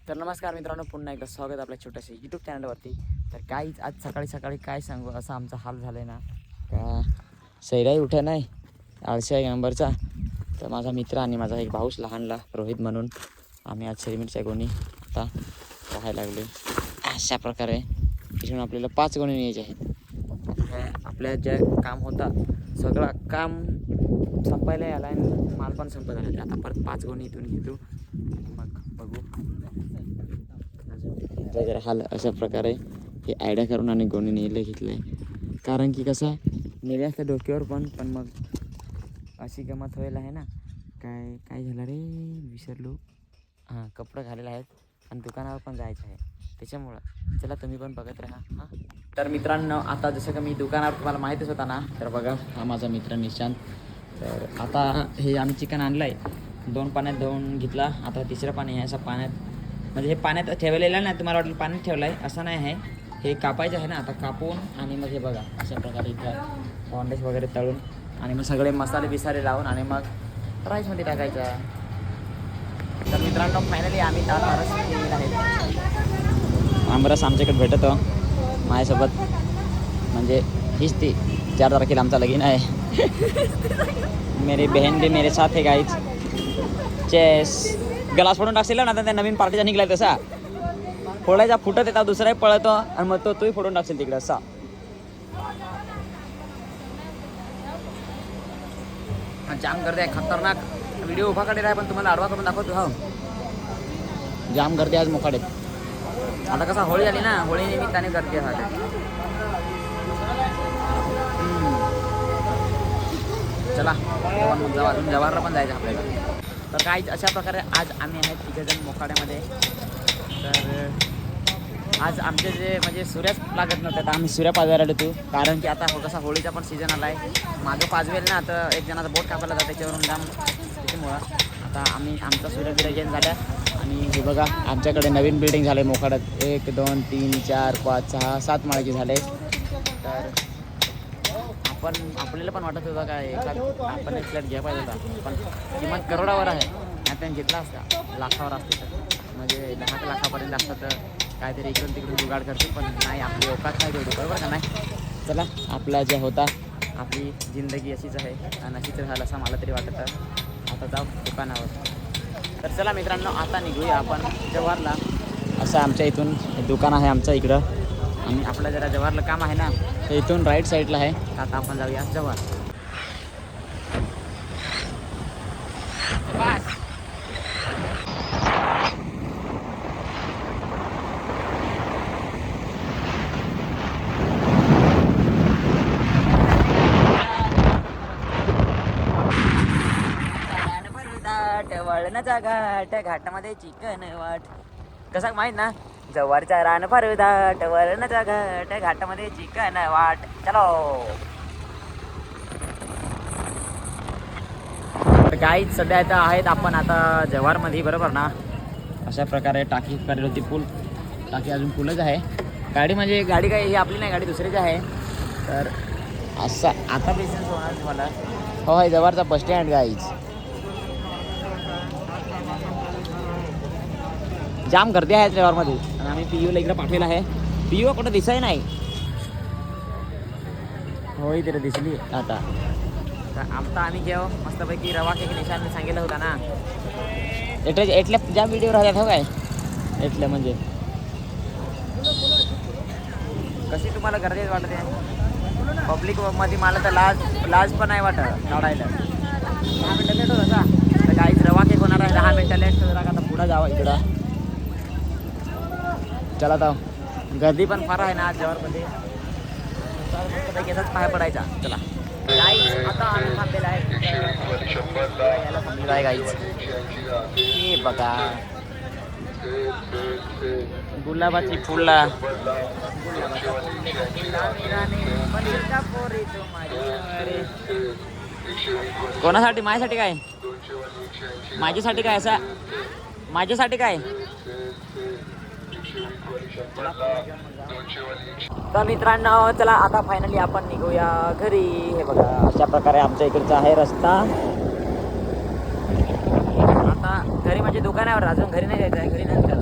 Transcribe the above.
तर नमस्कार मित्रांनो, पुन्हा एकदा स्वागत आपल्या छोट्याशा यूट्यूब चॅनलवरती. तर काहीच आज सकाळी सकाळी काय सांगू, असा आमचा हाल झाला आहे ना का सैराही उठ्या नाही, आळशा एक नंबरचा. तर माझा मित्र आणि माझा एक भाऊच लहानला रोहित म्हणून आम्ही आज शेरमीरच्या गोणी आता राहायला लागले. अशा प्रकारे इथून आपल्याला 5 गोणी न्यायचे आहेत. आपल्या जे काम होता सगळं काम संपायला आला आणि माल पण संपत आला. आता परत 5 गोणी इथून घेतो आणि मग बघू. जर हाल अशा प्रकारे हे आयडिया करून आणि गोणी नेलं घेतलं आहे. कारण की कसं नेले असतं डोक्यावर पण मग अशी गमत व्हायला आहे ना. काय काय झालं रे, विसरलो. हां, कपडे घालेले आहेत आणि दुकानावर पण जायचं आहे, त्याच्यामुळं चला तुम्ही पण बघत राहा. हां, तर मित्रांनो, आता जसं का मी दुकानावर तुम्हाला माहीतच होता ना, तर बघा हा माझा मित्र निशांत. तर आता हे आम्ही चिकन आणलं आहे, 2 पाण्यात धुवून घेतला. आता तिसरं पाणी आहे. असं पाण्यात म्हणजे हे पाण्यात ठेवलेलं नाही, तुम्हाला वाटलं पाण्यात ठेवलं आहे असं नाही आहे. हे कापायचं आहे ना, आता कापून आणि मग हे बघा अशा प्रकारे इथं कॉन्डेस वगैरे तळून आणि मग सगळे मसाले बिसाले लावून आणि मग राईसमध्ये टाकायचा. तर मित्रांनो, फायनली आम्ही आमरस केलेला आहे. आमरस आमच्याकडे भेटतो माझ्यासोबत, म्हणजे हीच ती 4 तारखेला आमचा लगीन आहे. मेरी बहन भी मेरे साथ है गाईज. चेस ग्लास फोडून टाकशील ना, आता त्या नवीन पार्टीचा निघलाय तसा फोडायचा, फुटत येतात, दुसराही पळतो आणि मग तोही फोडून टाकशील तिकडे असा. जाम गर्दी आहे, खतरनाक. व्हिडिओ उभा काढलेला आहे पण तुम्हाला आडवा करून दाखवतो. हो, जाम गर्दी आज मोकाडेत. आता कसा होळी आली ना, होळी निमित्ताने गर्दी आहे. चला जाऊ, अजून जवाहरला पण जायचं आपल्याला. तर काहीच अशा प्रकारे आज आम्ही आहेत 3 जण मोकाड्यामध्ये. तर आज आमचे जे म्हणजे सूर्याच लागत नव्हते, तर आम्ही सूर्या पाजवायला होतो. कारण की आता कसा होळीचा पण सीझन आला आहे, मागं पाजवेल ना, तर एक जणाचा बोट कापायला जातं त्याच्यावरून जाम. त्याच्यामुळं आता आम्ही आमचा सूर्य बिराजन झाल्या. आणि हे बघा आमच्याकडे नवीन बिल्डिंग झालं आहे मोकाड्यात. 1 2 3 4 5 6 7 माळ्याची झाले. तर आपल्याला पण वाटत होतं काय आपण एक फ्लॅट घ्या पाहिजे होता, पण किंमत करोडावर आहे. आपण घेतला असता लाखावर असते तर म्हणजे 10 लाखापर्यंत असतं, तर काहीतरी इकडून तिकडून जुगाड करते. पण नाही, आपली औकात नाही तेवढी, बरोबर का नाही. चला, आपला जे होता आपली जिंदगी अशीच आहे आणि अशीच राहायला असं मला तरी वाटतं. आता जाऊ दुकानावर. तर चला मित्रांनो, आता निघूया आपण जवाहरला. असं आमच्या इथून दुकान आहे आमचं इकडं, आणि आपलं जरा जवाहरला काम आहे ना, तर इथून राईट साईडला आहे. आता आपण जाऊया जवाहर. वळणाचा घाट, घाटामध्ये चिकन वाट. कसा माहीत ना, जवारचा रान फरदाट, वळणाचा घाट, घाटामध्ये चिकन वाट. चलो काहीच सध्या आता आहेत आपण आता जवारमध्ये, बरोबर ना. अशा प्रकारे टाकी करेल होती, पूल टाकी अजून फुलच आहे. गाडी म्हणजे गाडी काही ही आपली नाही, गाडी दुसरीच आहे. तर असं आता बिझनेस होणार तुम्हाला. हो, आहे जवारचा बस स्टँड गाईज. जाम गर्दी आहे जवारमध्ये. आणि आम्ही PUला इकडे पाठवलेला आहे. PU कुठं दिसाय नाही. होय तिथे दिसली आता. तर आमचा आम्ही घेऊ मस्तपैकी रवा केक निशांनी सांगितलं होता ना, एटल्या ज्या व्हिडिओ राहतात हो काय एटल्या म्हणजे कशी तुम्हाला गर्दी वाटते पब्लिक मध्ये. मला तर लाज पण नाही वाटत काढायला. 10 मिनटं लेट होता का, तर काहीच रवा केक होणार आहे. 10 मिनटं लेट जरा आता पुढं जावं इकडं. चला तर, गर्दी पण फार आहे ना आज जवारमध्ये, केसाच पाय पडायचा. चला गाईज, आता आम्ही थांबलेला आहे याला थांबलेला आहे गाईज. हे बघा गुलाबाची फुला, कोणासाठी? माझ्यासाठी काय? माझ्यासाठी काय? असा माझ्यासाठी काय? तर मित्रांनो, चला आता फायनली आपण निघूया घरी. हे बघा अशा प्रकारे आमच्या इकडचा आहे रस्ता. आता घरी म्हणजे दुकानावर, अजून घरी नाही जायचं आहे. घरी नंतर